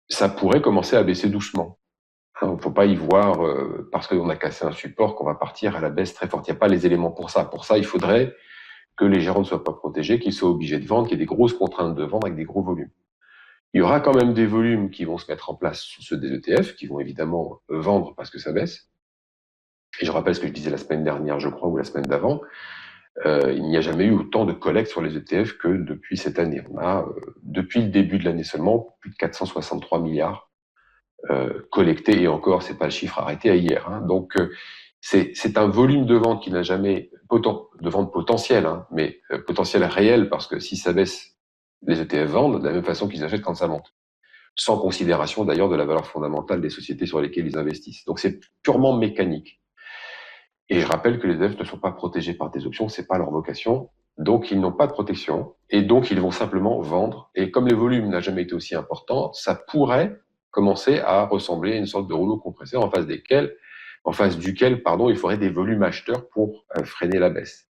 ça pourrait commencer à baisser doucement. Il ne faut pas y voir, parce qu'on a cassé un support, qu'on va partir à la baisse très forte. Il n'y a pas les éléments pour ça. Pour ça, il faudrait que les gérants ne soient pas protégés, qu'ils soient obligés de vendre, qu'il y ait des grosses contraintes de vendre avec des gros volumes. Il y aura quand même des volumes qui vont se mettre en place sur ceux des ETF, qui vont évidemment vendre parce que ça baisse. Et je rappelle ce que je disais la semaine dernière, je crois, ou la semaine d'avant, il n'y a jamais eu autant de collectes sur les ETF que depuis cette année. On a, depuis le début de l'année seulement, plus de 463 milliards collectés, et encore, c'est pas le chiffre arrêté à hier. Hein. Donc, c'est un volume de vente qui n'a jamais, de vente potentielle, hein, mais potentiel réel, parce que si ça baisse, les ETF vendent de la même façon qu'ils achètent quand ça monte, sans considération d'ailleurs de la valeur fondamentale des sociétés sur lesquelles ils investissent. Donc c'est purement mécanique. Et je rappelle que les ETF ne sont pas protégés par des options, c'est pas leur vocation. Donc ils n'ont pas de protection et donc ils vont simplement vendre. Et comme le volume n'a jamais été aussi important, ça pourrait commencer à ressembler à une sorte de rouleau compresseur en face duquel, il faudrait des volumes acheteurs pour freiner la baisse.